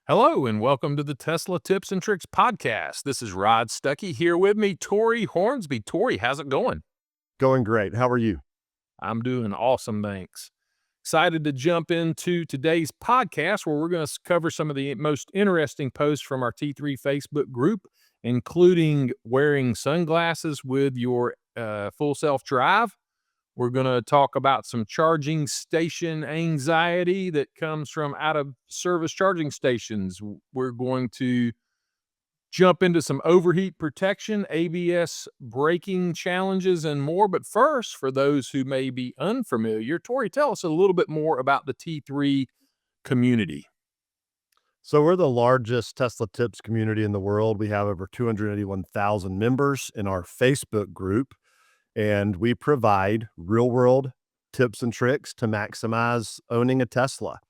Hello and welcome to the Tesla Tips and Tricks podcast. This is Rod Stuckey here with me, Tori Hornsby. Tori, how's it going? Going great. How are you? I'm doing awesome, thanks. Excited to jump into today's podcast where we're going to cover some of the most interesting posts from our T3 Facebook group, including wearing sunglasses with your full self drive. We're going to talk about some charging station anxiety that comes from out of service charging stations. We're going to jump into some overheat protection, ABS braking challenges, and more. But first, for those who may be unfamiliar, Tori, tell us a little bit more about the T3 community. So we're the largest Tesla Tips community in the world. We have over 281,000 members in our Facebook group, and we provide real-world tips and tricks to maximize owning a Tesla.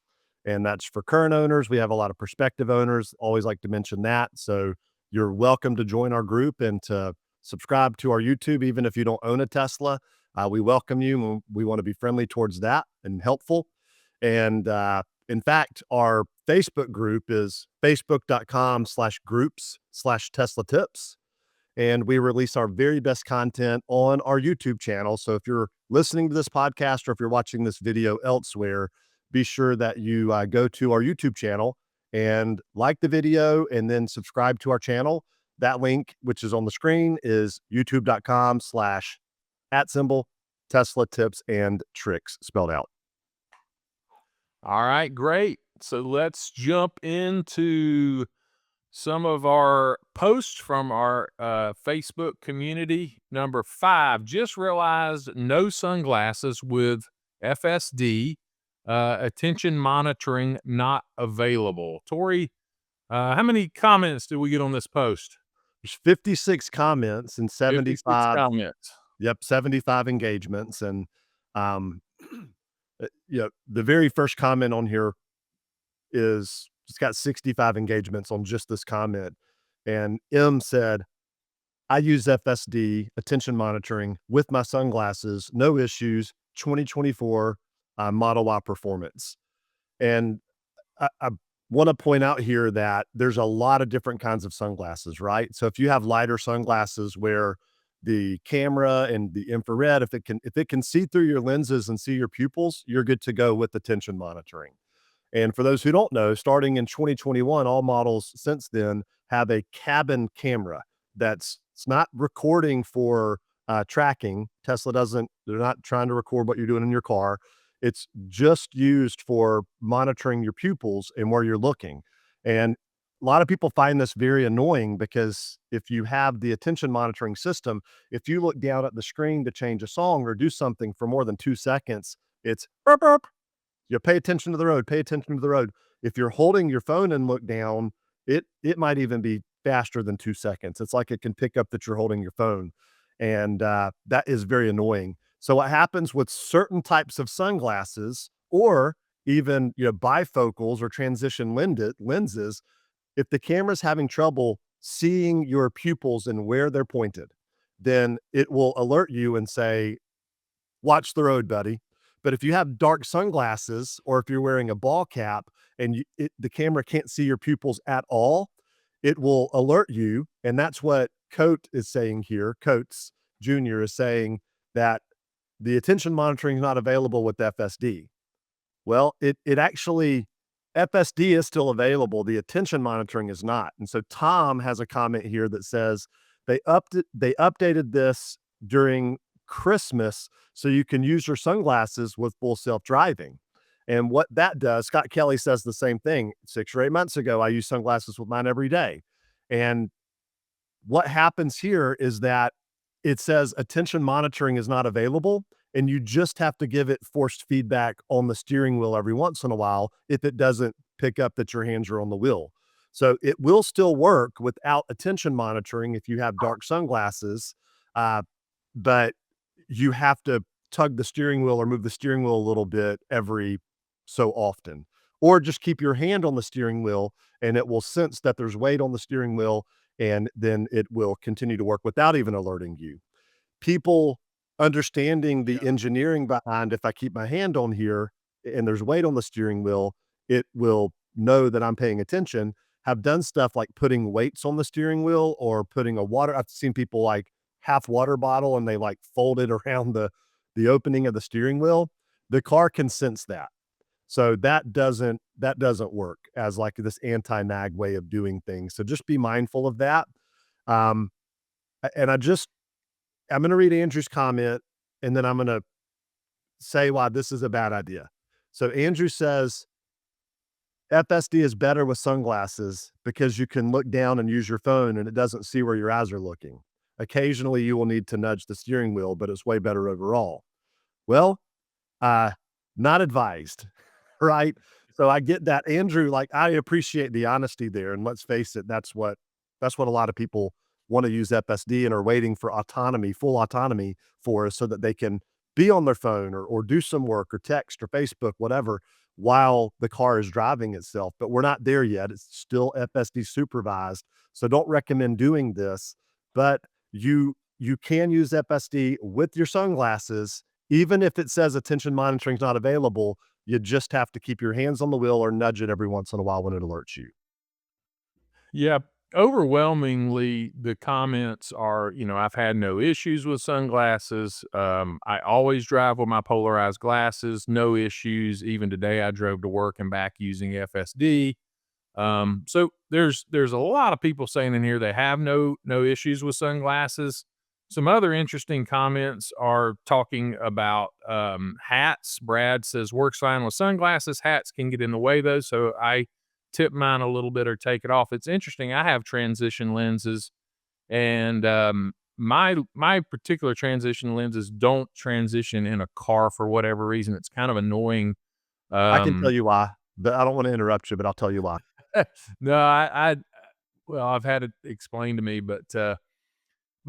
And that's for current owners. We have a lot of prospective owners. Always like to mention that. So you're welcome to join our group and to subscribe to our YouTube, even if you don't own a Tesla. We welcome you. We want to be friendly towards that and helpful. And in fact, our Facebook group is facebook.com/groups/Tesla Tips. And we release our very best content on our YouTube channel. So if you're listening to this podcast or if you're watching this video elsewhere, be sure that you go to our YouTube channel and like the video and then subscribe to our channel. That link, which is on the screen, is youtube.com/@Tesla Tips and Tricks spelled out. All right, great. So let's jump into some of our posts from our Facebook community. Number 5, just realized no sunglasses with FSD, attention monitoring not available. Tori, how many comments did we get on this post? There's 56 comments and 56 75. comments. Yep, 75 engagements. And um, the very first comment on here is it's got 65 engagements on just this comment. And M said, I use FSD attention monitoring with my sunglasses, no issues, 2024 Model Y performance. And I want to point out here that there's a lot of different kinds of sunglasses, right? So if you have lighter sunglasses where the camera and the infrared, if it can see through your lenses and see your pupils, you're good to go with attention monitoring. And for those who don't know, starting in 2021, all models since then have a cabin camera that's it's not recording for tracking. Tesla doesn't, they're not trying to record what you're doing in your car. It's just used for monitoring your pupils and where you're looking. And a lot of people find this very annoying because if you have the attention monitoring system, if you look down at the screen to change a song or do something for more than 2 seconds, it's burp, burp. You pay attention to the road, pay attention to the road. If you're holding your phone and look down, it might even be faster than 2 seconds. It's like it can pick up that you're holding your phone. And that is very annoying. So what happens with certain types of sunglasses or even bifocals or transition lenses, if the camera's having trouble seeing your pupils and where they're pointed, then it will alert you and say, watch the road, buddy. But if you have dark sunglasses or if you're wearing a ball cap and the camera can't see your pupils at all, it will alert you. And that's what Coates is saying here. Coates Jr. is saying that the attention monitoring is not available with FSD. Well, it actually, FSD is still available. The attention monitoring is not. And so Tom has a comment here that says they updated this during Christmas so you can use your sunglasses with full self-driving. And what that does, Scott Kelly says the same thing. 6 or 8 months ago, I use sunglasses with mine every day. And what happens here is that it says attention monitoring is not available, and you just have to give it forced feedback on the steering wheel every once in a while if it doesn't pick up that your hands are on the wheel. So it will still work without attention monitoring if you have dark sunglasses, but you have to tug the steering wheel or move the steering wheel a little bit every so often, or just keep your hand on the steering wheel and it will sense that there's weight on the steering wheel and then it will continue to work without even alerting you. People understanding the engineering behind if I keep my hand on here and there's weight on the steering wheel, it will know that I'm paying attention have done stuff like putting weights on the steering wheel or putting a water. I've seen people like half water bottle and they like fold it around the opening of the steering wheel. The car can sense that. So that doesn't work as like this anti-nag way of doing things. So just be mindful of that. Um, and I'm going to read Andrew's comment and then I'm going to say why this is a bad idea. So Andrew says FSD is better with sunglasses because you can look down and use your phone and it doesn't see where your eyes are looking. Occasionally you will need to nudge the steering wheel, but it's way better overall. Well, uh, not advised, right? So I get that. Andrew, like, I appreciate the honesty there, and let's face it, that's what a lot of people wanna use FSD and are waiting for autonomy, full autonomy for, so that they can be on their phone or do some work or text or Facebook, whatever, while the car is driving itself, but we're not there yet. It's still FSD supervised, so don't recommend doing this, but you can use FSD with your sunglasses even if it says attention monitoring is not available, you just have to keep your hands on the wheel or nudge it every once in a while when it alerts you. Yeah, overwhelmingly, the comments are, I've had no issues with sunglasses. I always drive with my polarized glasses, no issues. Even today, I drove to work and back using FSD. So there's a lot of people saying in here they have no issues with sunglasses. Some other interesting comments are talking about hats. Brad says works fine with sunglasses. Hats can get in the way though, so I tip mine a little bit or take it off. It's interesting. I have transition lenses, and my particular transition lenses don't transition in a car for whatever reason. It's kind of annoying. I can tell Um, you why, but I don't wanna interrupt you, but I'll tell you why. no, I well, I've had it explained to me, but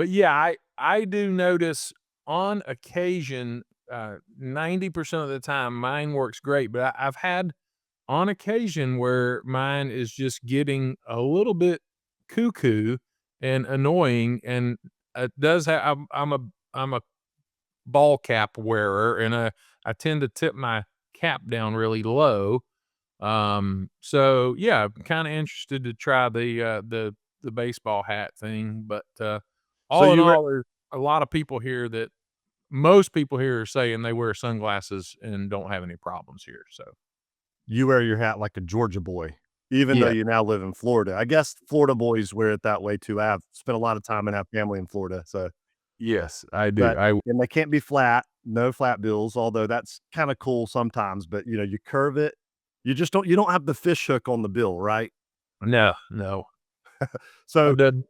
yeah, I do notice on occasion, 90% of the time, mine works great, but I've had on occasion where mine is just getting a little bit cuckoo and annoying, and it does have I'm a ball cap wearer, and I tend to tip my cap down really low. So yeah, I'm kinda interested to try the baseball hat thing, but, So all in you wear all, there's a lot of people here that most people here are saying they wear sunglasses and don't have any problems here, so you wear your hat like a Georgia boy, even though yeah. you now live in Florida. I guess Florida boys wear it that way too. I have spent a lot of time and have family in Florida, so Yes, I do. but and they can't be flat, no flat bills, although that's kinda cool sometimes, but, you curve it. You don't have the fish hook on the bill, right? No, no. So I've done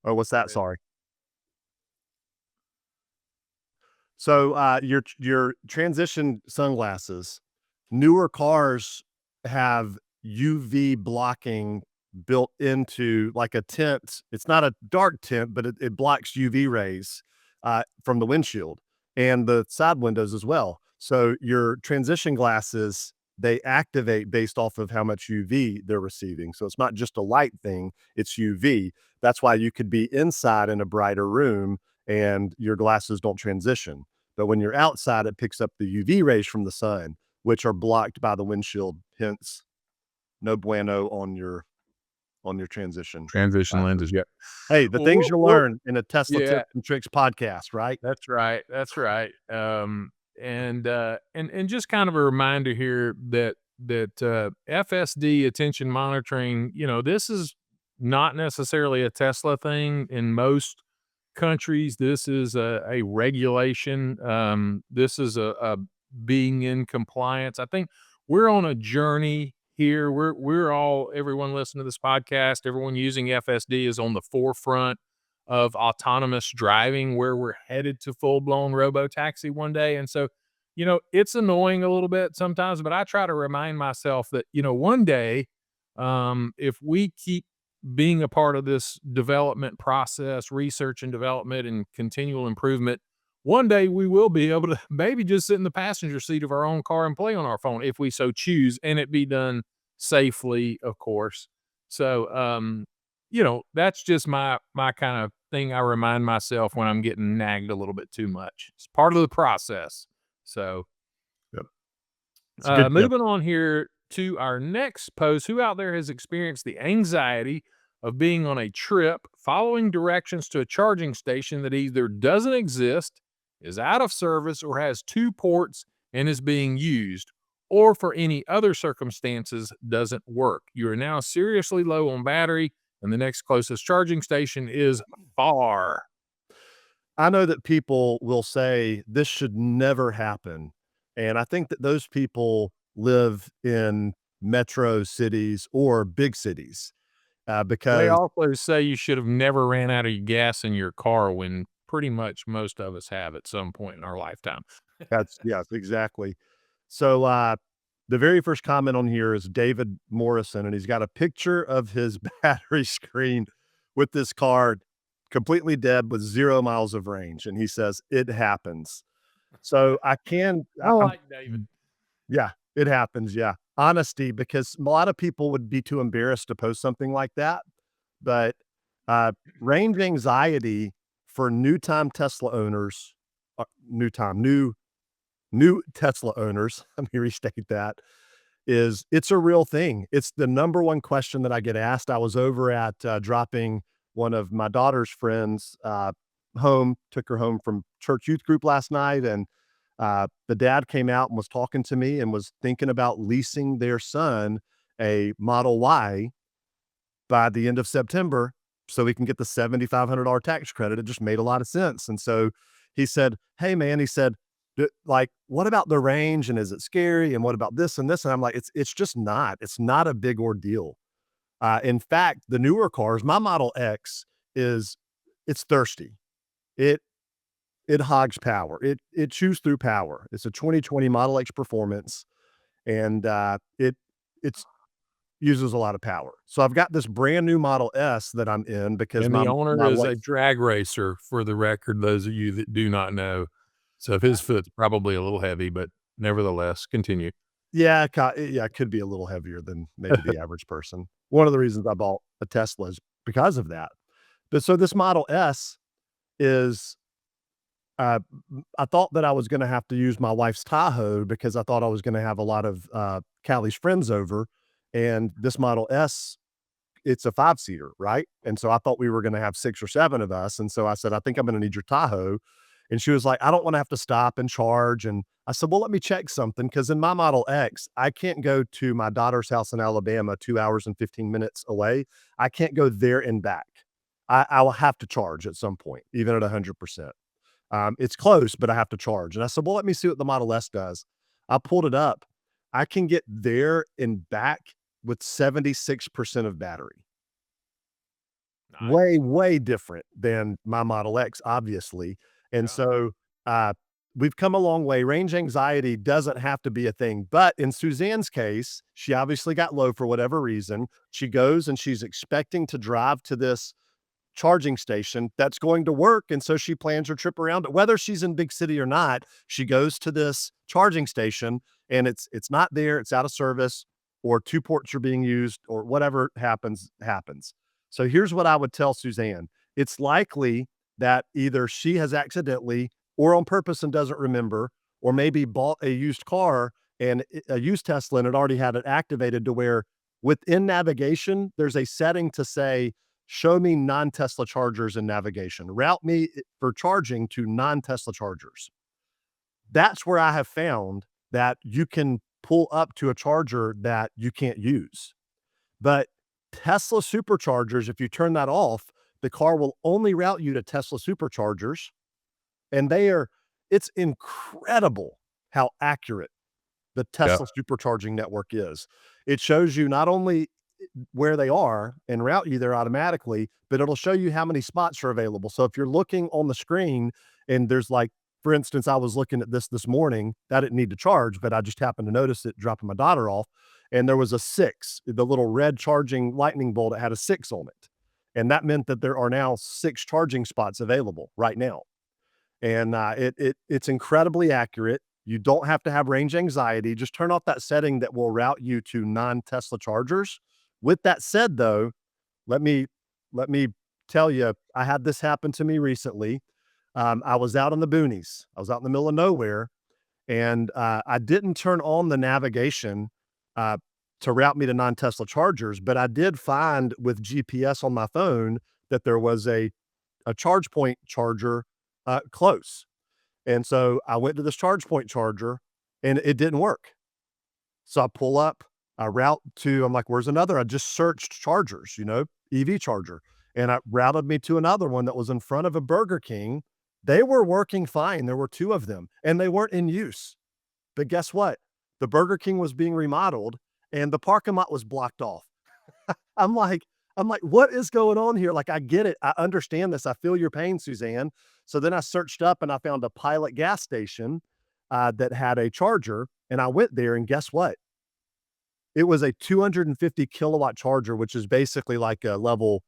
oh, what's that? Sorry. So, your transition sunglasses, newer cars have UV blocking built into like a tint. It's not a dark tint, but it blocks UV rays from the windshield and the side windows as well. So your transition glasses, they activate based off of how much UV they're receiving. So it's not just a light thing, it's UV. That's why you could be inside in a brighter room and your glasses don't transition. But when you're outside, it picks up the UV rays from the sun, which are blocked by the windshield, hence no bueno on your transition transition classes. lenses, yeah. Hey, the Well, things you learn in a Tesla yeah. Tips and Tricks podcast, right? That's right, that's right. And just kind of a reminder here that FSD attention monitoring, this is not necessarily a Tesla thing. In most countries, this is a regulation. This is a being in compliance. I think we're on a journey here. We're all everyone listening to this podcast, everyone using FSD is on the forefront of autonomous driving where we're headed to full blown robo taxi one day. And so, it's annoying a little bit sometimes, but I try to remind myself that, one day, if we keep being a part of this development process, research and development and continual improvement, one day we will be able to maybe just sit in the passenger seat of our own car and play on our phone if we so choose, and it be done safely, of course. So, that's just my kind of thing I remind myself when I'm getting nagged a little bit too much. It's part of the process. So, Yep. It's a good tip. moving on here to our next post. Who out there has experienced the anxiety of being on a trip, following directions to a charging station that either doesn't exist, is out of service, or has two ports and is being used, or for any other circumstances doesn't work? You are now seriously low on battery, and the next closest charging station is far. I know that people will say this should never happen. And I think that those people live in metro cities or big cities They because also say you should have never ran out of gas in your car when pretty much most of us have at some point in our lifetime. that's, yes, exactly. So, the very first comment on here is David Morrison, and he's got a picture of his battery screen with this car completely dead with 0 miles of range, and he says, "It happens." So I can I I'm like David. yeah, it happens, yeah. Honesty, because a lot of people would be too embarrassed to post something like that, but, uh, range anxiety for new time, new Tesla owners, let me restate that, is it's a real thing. It's the number one question that I get asked. I was over at, dropping one of my daughter's friends, home, took her home from church youth group last night, and, the dad came out and was talking to me and was thinking about leasing their son a Model Y by the end of September so he can get the $7,500 tax credit. It just made a lot of sense. And so he said, "Hey, man," he said, like, what about the range? And is it scary? And what about this and this?" And I'm like, it's just not. It's not a big ordeal. In fact, the newer cars, my Model X is it's thirsty. It it hogs power. It chews through power. It's a 2020 Model X Performance, and it's uses a lot of power. So I've got this brand new Model S that I'm in because And the owner my is a wife. drag racer, for the record, those of you that do not know. So if his foot's probably a little heavy, but nevertheless, continue. Yeah, yeah, it could be a little heavier than maybe the average person. One of the reasons I bought a Tesla is because of that. But so this Model S is, I thought that I was gonna have to use my wife's Tahoe because I thought I was gonna have a lot of, Callie's friends over, and this Model S, it's a five-seater, right? And so I thought we were gonna have 6 or 7 of us, and so I said, "I think I'm gonna need your Tahoe." And she was like, "I don't wanna have to stop and charge," and I said, "Well, let me check something because in my Model X, I can't go to my daughter's house in Alabama 2 hours and 15 minutes away. I can't go there and back. I will have to charge at some point, even at 100%. It's close, but I have to charge." And I said, "Well, let me see what the Model S does." I pulled it up. I can get there and back with 76% of battery. Nice. Way, way different than my Model X, obviously. And Yeah. so, uh, we've come a long way. Range anxiety doesn't have to be a thing, but in Suzanne's case, she obviously got low for whatever reason. She goes and she's expecting to drive to this charging station that's going to work, and so she plans her trip around it. Whether she's in big city or not, she goes to this charging station, and it's not there, it's out of service, or 2 ports are being used, or whatever happens, happens. So here's what I would tell Suzanne. It's likely that either she has accidentally or on purpose and doesn't remember, or maybe bought a used car and a used Tesla and it already had it activated to where within navigation, there's a setting to say, show me non-Tesla chargers in navigation. Route me for charging to non-Tesla chargers. That's where I have found that you can pull up to a charger that you can't use. But Tesla superchargers, if you turn that off, the car will only route you to Tesla superchargers. And it's incredible how accurate the Yeah. Tesla supercharging network is. It shows you not only where they are and route you there automatically, but it'll show you how many spots are available. So if you're looking on the screen and there's like, for instance, I was looking at this morning. I didn't need to charge, but I just happened to notice it dropping my daughter off. And there was a 6, the little red charging lightning bolt, it had a 6 on it. And that meant that there are now 6 charging spots available right now. And it's incredibly accurate. You don't have to have range anxiety. Just turn off that setting that will route you to non-Tesla chargers. With that said, though, let me let me tell you, I had this happen to me recently. I was out in the boonies. I was out in the middle of nowhere, and I didn't turn on the navigation. Uh, to route me to non-Tesla chargers, but I did find with GPS on my phone that there was a charge point charger close. And so I went to this charge point charger and it didn't work. So I pull up, I route to, I'm like, where's another? I just searched chargers, EV charger. And it routed me to another one that was in front of a Burger King. They were working fine. There were two of them and they weren't in use. But guess what? The Burger King was being remodeled and the parking lot was blocked off. I'm like I'm like, "What is going on here?" Like, I get it. I understand this. I feel your pain, Suzanne. So then I searched up and I found a Pilot gas station, that had a charger, and I went there, and guess what? It was a 250 kilowatt charger, which is basically like a level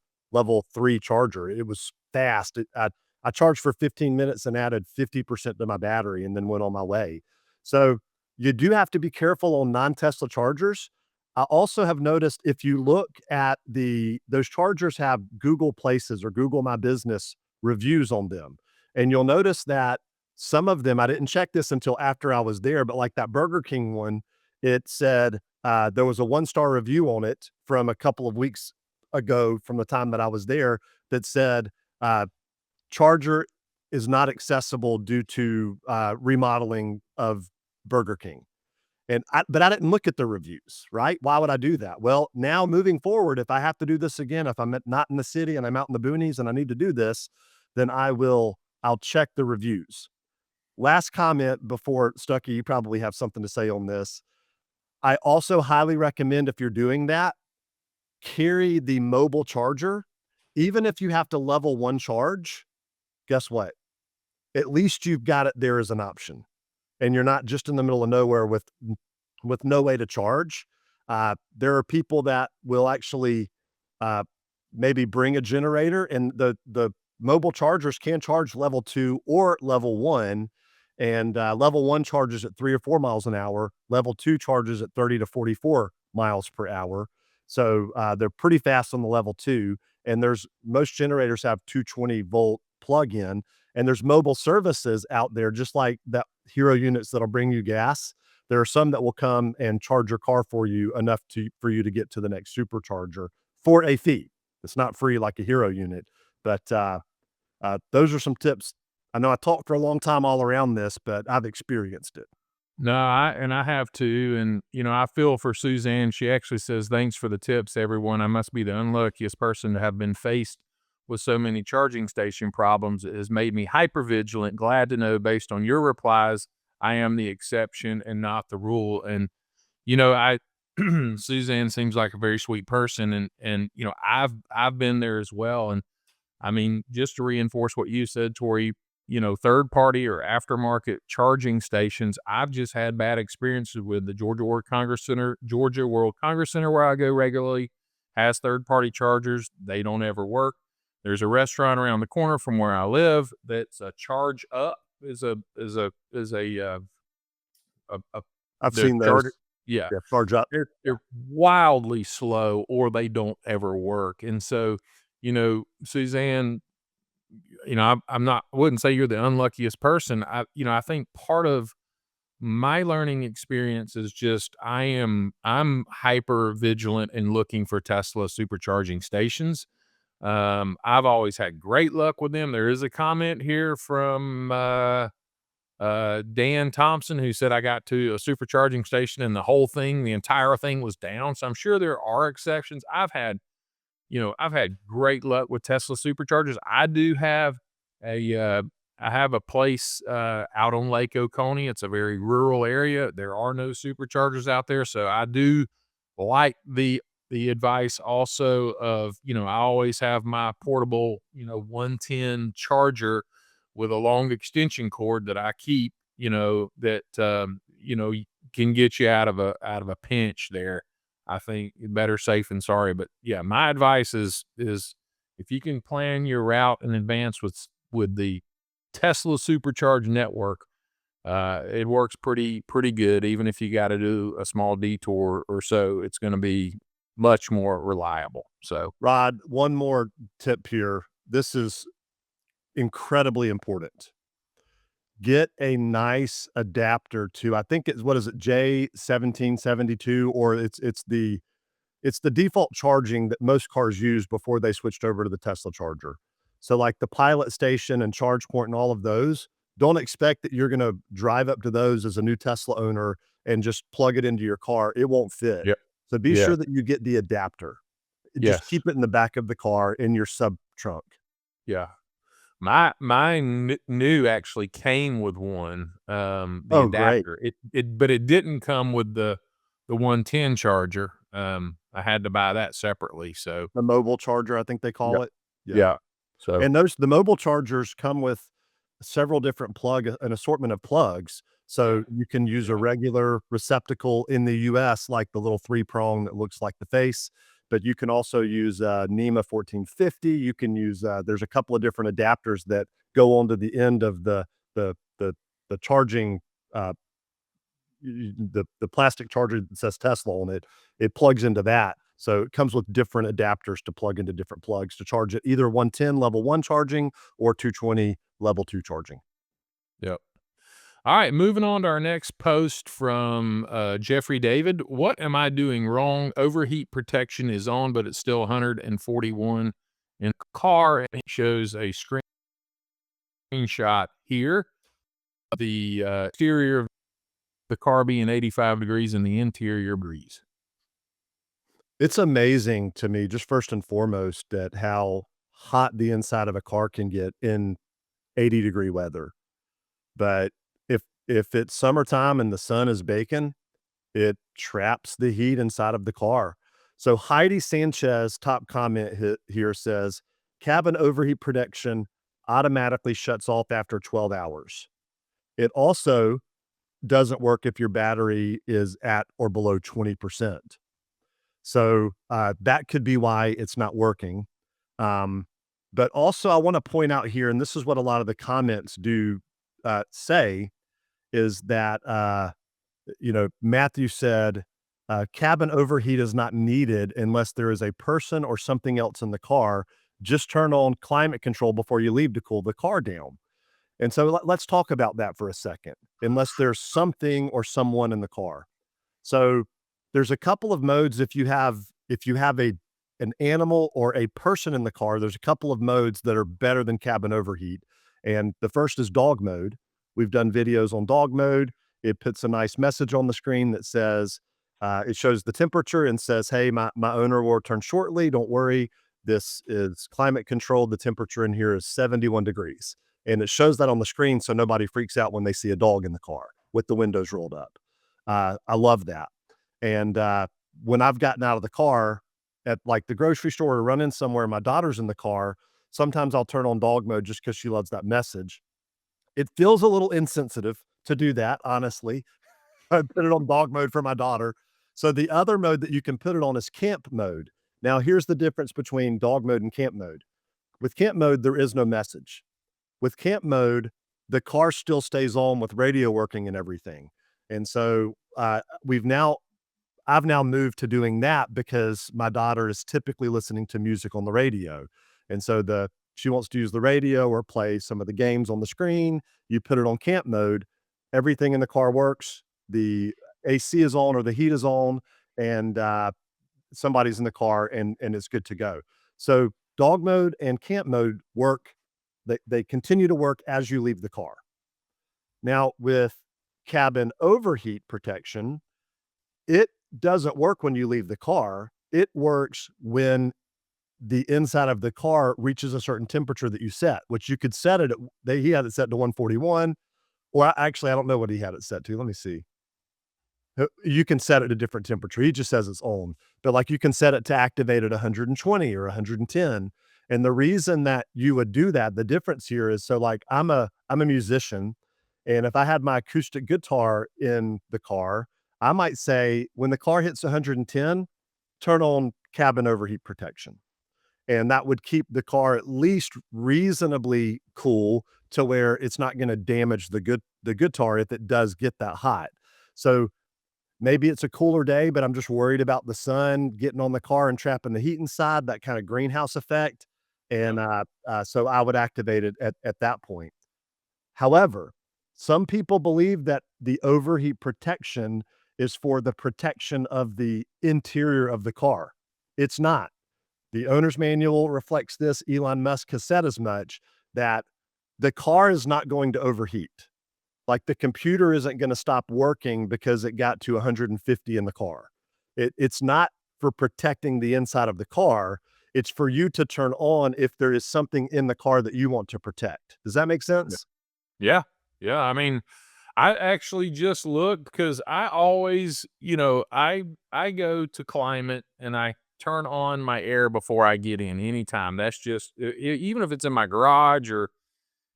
3 charger. It was fast. I charged for 15 minutes and added 50% to my battery and then went on my way. So, you do have to be careful on non-Tesla chargers. I also have noticed if you look at those chargers have Google Places or Google My Business reviews on them, and you'll notice that some of them I didn't check this until after I was there, but like that Burger King one, it said, there was a one-star review on it from a couple of weeks ago from the time that I was there that said, uh, "Charger is not accessible due to, remodeling of Burger King." But I didn't look at the reviews, right? Why would I do that? Well, now moving forward, if I have to do this again, if I'm not in the city and I'm out in the boonies and I need to do this, then I'll check the reviews. Last comment before Stucky, you probably have something to say on this. I also highly recommend if you're doing that, carry the mobile charger. Even if you have to level 1 charge, guess what? At least you've got it there as an option, and you're not just in the middle of nowhere with no way to charge. There are people that will actually, uh, maybe bring a generator, and the mobile chargers can charge level 2 or level 1, and, level 1 charges at 3 or 4 miles an hour, level 2 charges at 30 to 44 miles per hour. So, they're pretty fast on the level 2, and most generators have 220-volt plug-in, and there's mobile services out there just like that Hero units that'll bring you gas. There are some that will come and charge your car for you enough for you to get to the next supercharger for a fee. It's not free like a Hero unit, but, those are some tips. I know I talked for a long time all around this, but I've experienced it. No, I have too, and, I feel for Suzanne. She actually says, "Thanks for the tips, everyone. I must be the unluckiest person to have been faced with so many charging station problems. It has made me hyper vigilant. Glad to know based on your replies, I am the exception and not the rule." And, I Suzanne seems like a very sweet person, and, I've been there as well, and I mean, just to reinforce what you said, Tori, third party or aftermarket charging stations, I've just had bad experiences with the Georgia World Congress Center, where I go regularly, has third party chargers. They don't ever work. There's a restaurant around the corner from where I live that's a charge up is a I've the seen those. charger. Yeah. Yeah, charge up. They're wildly slow or they don't ever work. And so, Suzanne, I wouldn't say you're the unluckiest person. I think part of my learning experience is just I'm hyper vigilant in looking for Tesla supercharging stations. I've always had great luck with them. There is a comment here from Dan Thompson who said I got to a supercharging station and the entire thing was down. So I'm sure there are exceptions. I've had great luck with Tesla superchargers. A, uh, I have a place, out on Lake Oconee. It's a very rural area. There are no superchargers out there, so I do like the advice also of, I always have my portable, 110 charger with a long extension cord that I keep, that, can get you out of a pinch there. I think better safe than sorry. But yeah, my advice is if you can plan your route in advance with the Tesla supercharge network, it works pretty good. Even if you got to do a small detour or so, it's going to be much more reliable. So Rod, one more tip here. This is incredibly important. get a nice adapter to, I think it's, what is it, J1772, or it's the default charging that most cars use before they switched over to the Tesla charger. So, like the Pilot Station and ChargePoint and all of those, don't expect that you're gonna drive up to those as a new Tesla owner and just plug it into your car. It won't fit. Yep. So be Yeah. sure that you get the adapter. Just Yes. keep it in the back of the car in your sub trunk. Yeah. Mine new actually came with one, the Oh, great. adapter. But it didn't come with the 110 charger. I had to buy that separately, so The mobile charger, I think they yeah. call it. Yeah. Yeah. So And the mobile chargers come with several different an assortment of plugs. So you can use a yeah. regular receptacle in the US, like the little 3-prong that looks like the face, but you can also use NEMA 1450. You can use, there's a couple of different adapters that go onto the end of the the the charging, uh, the plastic charger that says Tesla on it. It plugs into that. So it comes with different adapters to plug into different plugs to charge it, either 110 level 1 charging or 220 level 2 charging. Yep. All right, moving on to our next post from Jeffrey David. What am I doing wrong? Overheat protection is on, but it's still 141 in the car. And he shows a screenshot here. The exterior of the car being 85 degrees and the interior breeze. It's amazing to me, just first and foremost, that how hot the inside of a car can get in 80-degree weather. But if it's summertime and the sun is baking, it traps the heat inside of the car. So Heidi Sanchez, top comment here says, cabin overheat protection automatically shuts off after 12 hours. It also doesn't work if your battery is at or below 20%. So that could be why it's not working. Um, but also, I want to point out here, and this is what a lot of the comments do say, is that Matthew said, cabin overheat is not needed unless there is a person or something else in the car. Just turn on climate control before you leave to cool the car down. And so let's talk about that for a second. Unless there's something or someone in the car. So there's a couple of modes if you have an animal or a person in the car, there's a couple of modes that are better than cabin overheat. And the first is dog mode. We've done videos on dog mode. It puts a nice message on the screen that says, it shows the temperature and says, hey, my owner will return shortly. Don't worry. This is climate controlled. The temperature in here is 71 degrees. And it shows that on the screen so nobody freaks out when they see a dog in the car with the windows rolled up. I love that. And when I've gotten out of the car at like the grocery store or running somewhere, my daughter's in the car, sometimes I'll turn on dog mode just because she loves that message. It feels a little insensitive to do that, honestly. I put it on dog mode for my daughter. So the other mode that you can put it on is camp mode. Now, here's the difference between dog mode and camp mode. With camp mode, there is no message. With camp mode, the car still stays on with radio working and everything. And so I've now moved to doing that because my daughter is typically listening to music on the radio. And so she wants to use the radio or play some of the games on the screen. You put it on camp mode, everything in the car works. The AC is on or the heat is on, and somebody's in the car and it's good to go. So dog mode and camp mode work. They continue to work as you leave the car. Now with cabin overheat protection, it doesn't work when you leave the car. It works when the inside of the car reaches a certain temperature that you set, which you could set it at, he had it set to 141, or actually, I don't know what he had it set to. Let me see. You can set it to a different temperature. He just says it's on, but like you can set it to activate at 120 or 110. And the reason that you would do that, the difference here is, so like I'm a musician, and if I had my acoustic guitar in the car, I might say when the car hits 110, turn on cabin overheat protection. And that would keep the car at least reasonably cool to where it's not going to damage the guitar if it does get that hot. So maybe it's a cooler day, but I'm just worried about the sun getting on the car and trapping the heat inside, that kind of greenhouse effect. Yep. And so I would activate it at that point. However, Some people believe that the overheat protection is for the protection of the interior of the car. It's not. The owner's manual reflects this. Elon Musk has said as much, that the car is not going to overheat. Like, the computer isn't gonna stop working because it got to 150 in the car. It's not for protecting the inside of the car, it's for you to turn on if there is something in the car that you want to protect. Does that make Yeah. sense? Yeah. Yeah, I mean, I actually just looked because I always, I go to climate and I turn on my air before I get in anytime. That's just even if it's in my garage or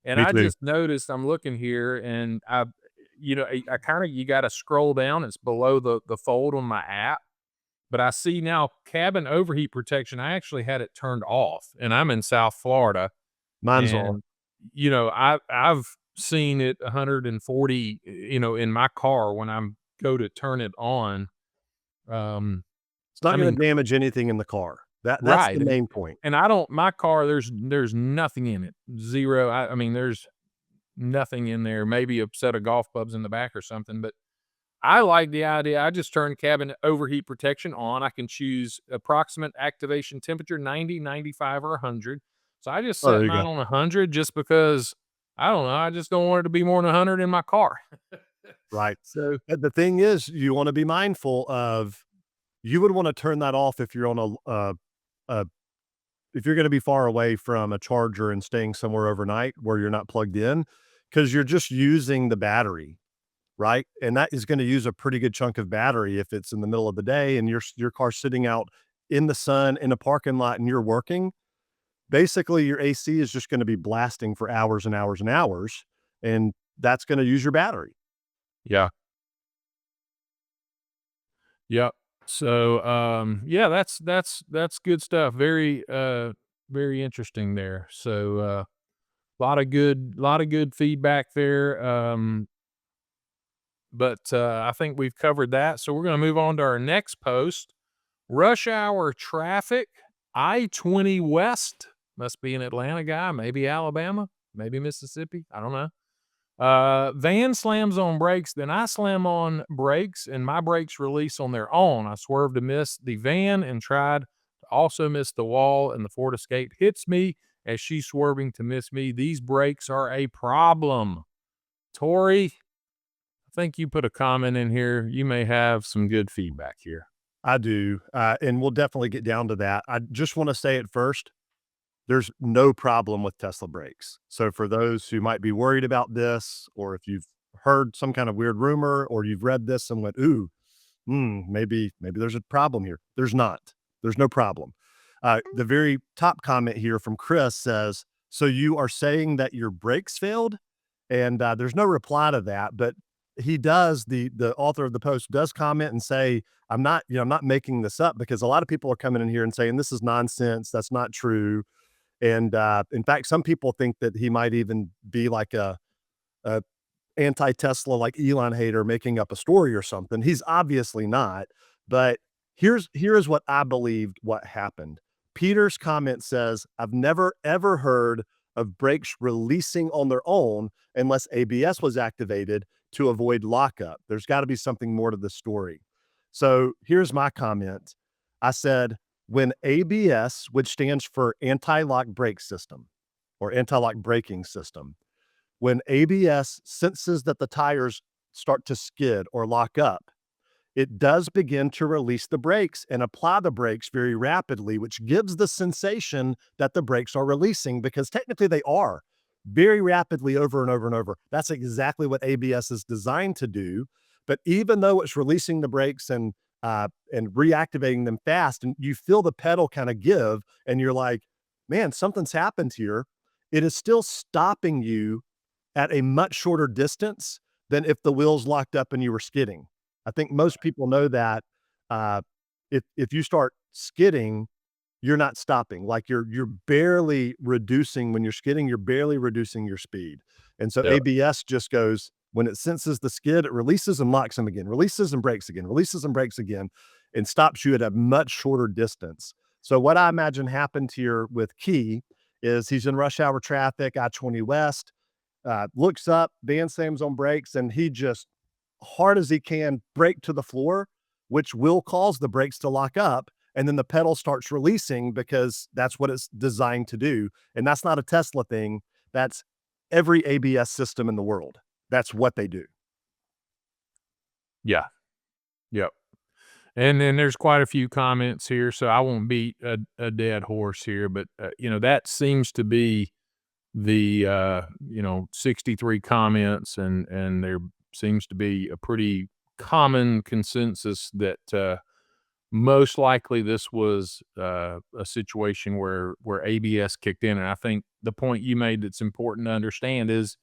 and Me I too. just noticed I'm looking here and I kind of you got to scroll down. It's below the fold on my app, but I see now cabin overheat protection. I actually had it turned off, and I'm in South Florida, Mine's on. and I've seen it 140, in my car when I'm go to turn it on. Um, It's not I gonna mean, damage anything in the car. That's right, the main point. and I don't my car, there's nothing in it, 0. I mean, there's nothing in there, maybe a set of golf clubs in the back or something, but I like the idea. I just turn cabin overheat protection on. I can choose approximate activation temperature, 90, 95, or 100. So I just Oh, there set you mine go. on 100 just because I don't know. I just don't want it to be more than 100 in my car. Right. So, The thing is, you wanna be mindful of, you would wanna turn that off if you're on a if you're gonna be far away from a charger and staying somewhere overnight where you're not plugged in, because 'cause you're just using the battery, right? And that is gonna use a pretty good chunk of battery if it's in the middle of the day and your car's sitting out in the sun in a parking lot and you're working. Basically, your AC is just gonna be blasting for hours and hours and hours, and that's gonna use your battery. yeah. Yep. So, yeah, that's good stuff. Very interesting there. So, lot of good feedback there. But I think we've covered that. So we're going to move on to our next post. Rush hour traffic, I-20 West, must be an Atlanta guy, maybe Alabama, maybe Mississippi. I don't know. Van slams on brakes, then I slam on brakes, and my brakes release on their own. I swerved to miss the van and tried to also miss the wall, and the Ford Escape hits me as she's swerving to miss me. These brakes are a problem. Tori, I think you put a comment in here. You may have some good feedback here. I do, and we'll definitely get down to that. I just wanna say at first, there's no problem with Tesla brakes. So for those who might be worried about this, or if you've heard some kind of weird rumor, or you've read this and went, "Ooh, maybe there's a problem here." There's not. There's no problem. The very top comment here from Chris says, "So you are saying that your brakes failed?" And, there's no reply to that, but he does the author of the post does comment and say, I'm not making this up, because a lot of people are coming in here and saying, "This is nonsense. That's not true." And, in fact, some people think that he might even be like a anti-Tesla, like Elon hater making up a story or something. He's obviously not, but here is what I believed what happened. Peter's comment says, "I've never ever heard of brakes releasing on their own unless ABS was activated to avoid lockup. There's gotta be something more to the story." So, here's my comment. I said, "When ABS, which stands for anti-lock brake system or anti-lock braking system, when ABS senses that the tires start to skid or lock up, it does begin to release the brakes and apply the brakes very rapidly, which gives the sensation that the brakes are releasing, because technically they are very rapidly over and over and over. That's exactly what ABS is designed to do. But even though it's releasing the brakes and reactivating them fast, and you feel the pedal kind of give, and you're like, man, something's happened here. It is still stopping you at a much shorter distance than if the wheels locked up and you were skidding. I think most people know that, uh, if you start skidding, you're not stopping. Like, you're barely reducing when you're skidding, you're barely reducing your speed. And so Yeah. ABS just goes, when it senses the skid, it releases and locks them again, releases and brakes again, releases and brakes again, and stops you at a much shorter distance. So what I imagine happened here with Key is he's in rush hour traffic, I-20 West. looks up, Dan slams on brakes, and he just hard as he can brake to the floor, which will cause the brakes to lock up. And then the pedal starts releasing because that's what it's designed to do. And that's not a Tesla thing. That's every ABS system in the world. That's what they do. Yeah. Yep. And then there's quite a few comments here, so I won't beat a dead horse here, but, that seems to be the, 63 comments, and there seems to be a pretty common consensus that, most likely this was, a situation where ABS kicked in, and I think the point you made that's important to understand is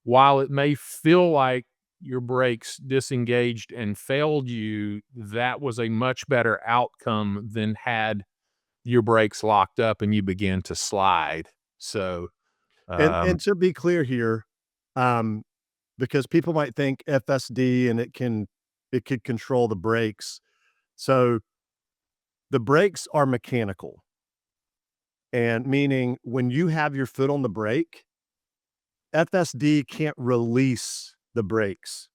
while it may feel like your brakes disengaged and failed you, that was a much better outcome than had your brakes locked up and you begin to slide. So, And um, to be clear here, um, because people might think FSD and it could control the brakes. So the brakes are mechanical, and meaning when you have your foot on the brake, FSD can't release the brakes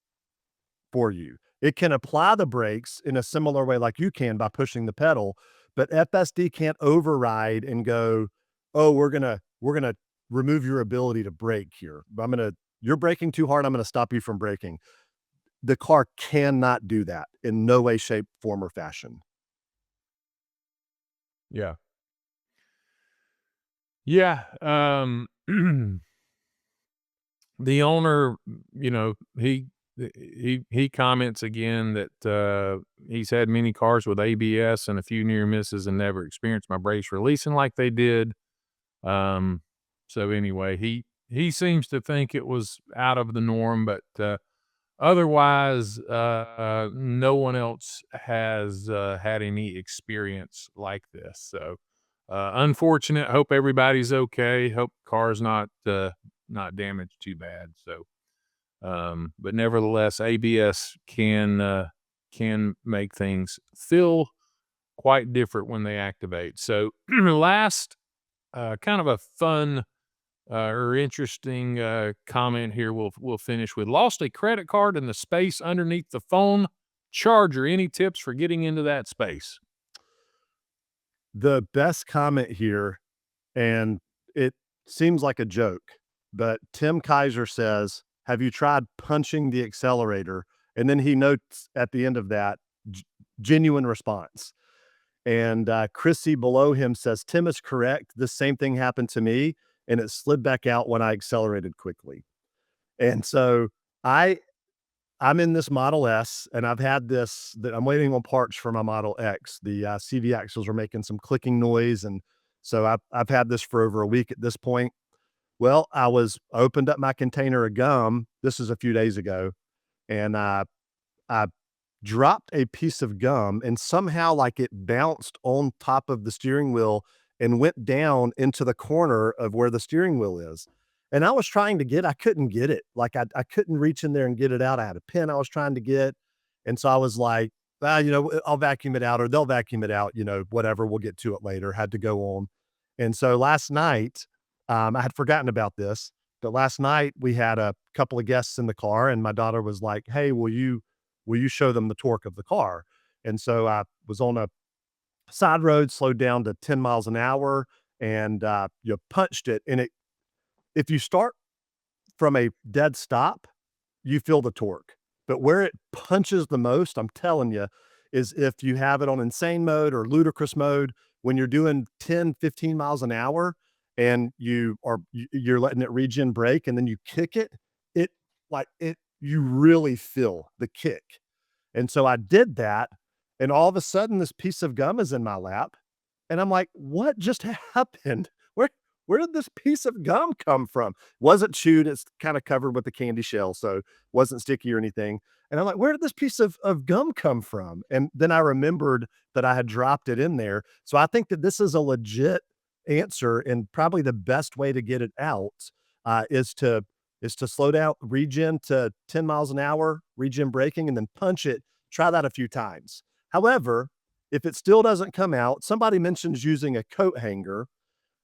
for you. It can apply the brakes in a similar way like you can by pushing the pedal, but FSD can't override and go, "Oh, we're gonna remove your ability to brake here. You're braking too hard, I'm gonna stop you from braking." The car cannot do that in no way, shape, form, or fashion. yeah. Yeah. The owner, he comments again that he's had many cars with ABS and a few near misses and never experienced my brakes releasing like they did. Um, so anyway, he seems to think it was out of the norm, but otherwise, no one else has had any experience like this. So unfortunate. Hope everybody's okay. Hope the car's not damaged too bad. So, but nevertheless, ABS can make things feel quite different when they activate. So, last kind of a fun or interesting comment here. We'll finish with lost a credit card in the space underneath the phone charger. Any tips for getting into that space? The best comment here, and it seems like a joke, but Tim Kaiser says, "Have you tried punching the accelerator?" And then he notes at the end of that, genuine response. And Chrissy below him says, "Tim is correct. The same thing happened to me, and it slid back out when I accelerated quickly." And so I I'm in this Model S, and I've had this that I'm waiting on parts for my Model X. The CV axles are making some clicking noise, and so I've had this for over a week at this point. Well, I opened up my container of gum. This is a few days ago, and I dropped a piece of gum, and somehow, like, it bounced on top of the steering wheel and went down into the corner of where the steering wheel is. And I couldn't get it. Like, I couldn't reach in there and get it out. I had a pen I was trying to get, and so I was like, "Ah, I'll vacuum it out, or they'll vacuum it out, whatever, we'll get to it later." Had to go on. And so last night, I had forgotten about this, but last night we had a couple of guests in the car, and my daughter was like, "Hey, will you show them the torque of the car?" And so I was on a side road, slowed down to 10 miles an hour, and you punched it. And if you start from a dead stop, you feel the torque. But where it punches the most, I'm telling you, is if you have it on insane mode or ludicrous mode, when you're doing 10, 15 miles an hour and you're letting it regen brake and then you kick it, it you really feel the kick. And so I did that, and all of a sudden, this piece of gum is in my lap, and I'm like, "What just happened? Where did this piece of gum come from?" Wasn't chewed, it's kinda covered with a candy shell, so wasn't sticky or anything, and I'm like, "Where did this piece of gum come from?" And then I remembered that I had dropped it in there, so I think that this is a legit answer, and probably the best way to get it out, is to slow down, regen to 10 miles an hour, regen braking, and then punch it. Try that a few times. However, if it still doesn't come out, somebody mentions using a coat hanger.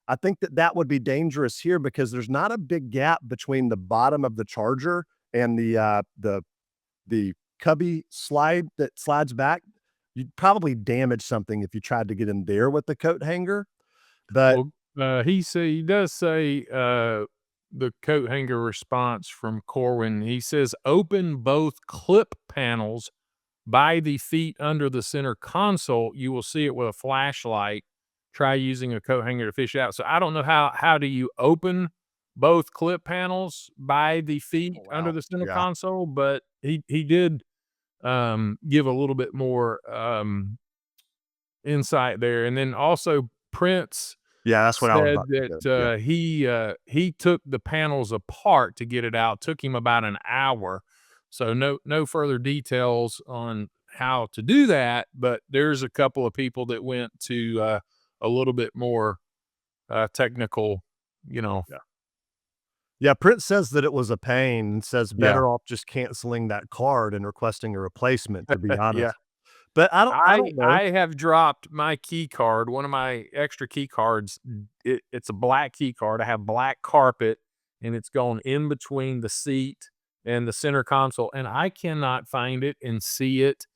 I think that that would be dangerous here because there's not a big gap between the bottom of the charger and the cubby slide that slides back. You'd probably damage something if you tried to get in there with the coat hanger, but Well, he does say, the coat hanger response from Corwin, he says, "Open both clip panels by the feet under the center console. You will see it with a flashlight. Try using a coat hanger to fish it out." So I don't know how do you open both clip panels by the oh, feet under wow. the center Yeah. console, but he did, give a little bit more, insight there, and then also Prince Yeah, that's what I was said about to that, go. Yeah. he took the panels apart to get it out, took him about an hour, so no further details on how to do that, but there's a couple of people that went to, a little bit more, technical, you know. Yeah. Yeah, Prince says that it was a pain and says Yeah. better off just canceling that card and requesting a replacement, to be Yeah. honest. But I don't know. I have dropped my key card, one of my extra key cards. It's a black key card. I have black carpet, and it's gone in between the seat and the center console, and I cannot find it and see it.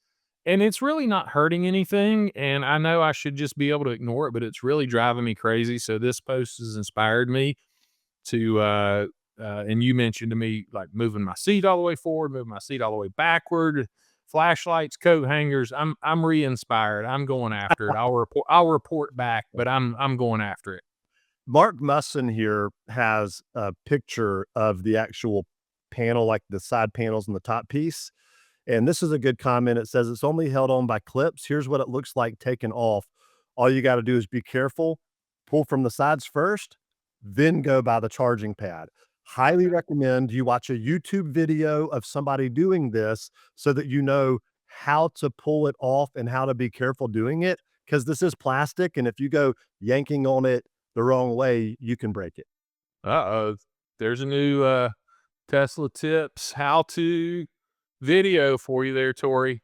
And it's really not hurting anything. And I know I should just be able to ignore it, but it's really driving me crazy. So this post has inspired me to and you mentioned to me like moving my seat all the way forward, moving my seat all the way backward, flashlights, coat hangers. I'm re-inspired. I'm going after it. I'll report back, but I'm going after it. Mark Musson here has a picture of the actual panel, like the side panels and the top piece. And this is a good comment. It says it's only held on by clips. Here's what it looks like taken off. All you got to do is be careful, pull from the sides first, then go by the charging pad. Highly recommend you watch a YouTube video of somebody doing this so that you know how to pull it off and how to be careful doing it. Because this is plastic. And if you go yanking on it the wrong way, you can break it. Uh-oh. There's a new Tesla tips how to video for you there, Tori.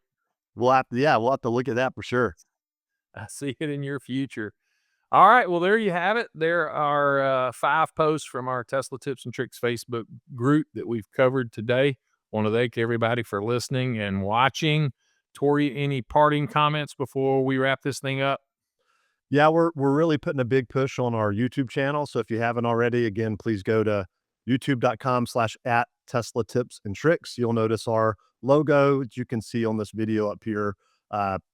We'll have to look at that for sure. I see it in your future. All right. Well, there you have it. There are 5 posts from our Tesla Tips and Tricks Facebook group that we've covered today. Want to thank everybody for listening and watching. Tori, any parting comments before we wrap this thing up? Yeah, we're really putting a big push on our YouTube channel. So if you haven't already, again, please go to youtube.com/at Tesla Tips and Tricks. You'll notice our logo that you can see on this video up here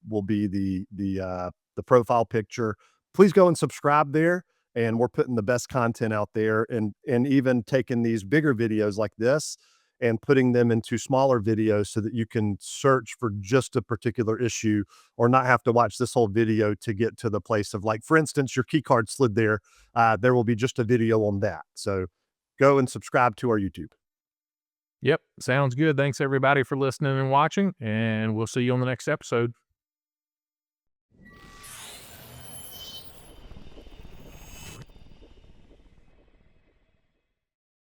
will be the profile picture. Please go and subscribe there. And we're putting the best content out there and even taking these bigger videos like this and putting them into smaller videos so that you can search for just a particular issue or not have to watch this whole video to get to the place of, like, for instance, your key card slid there. There will be just a video on that. So go and subscribe to our YouTube. Yep. Sounds good. Thanks everybody for listening and watching, and we'll see you on the next episode.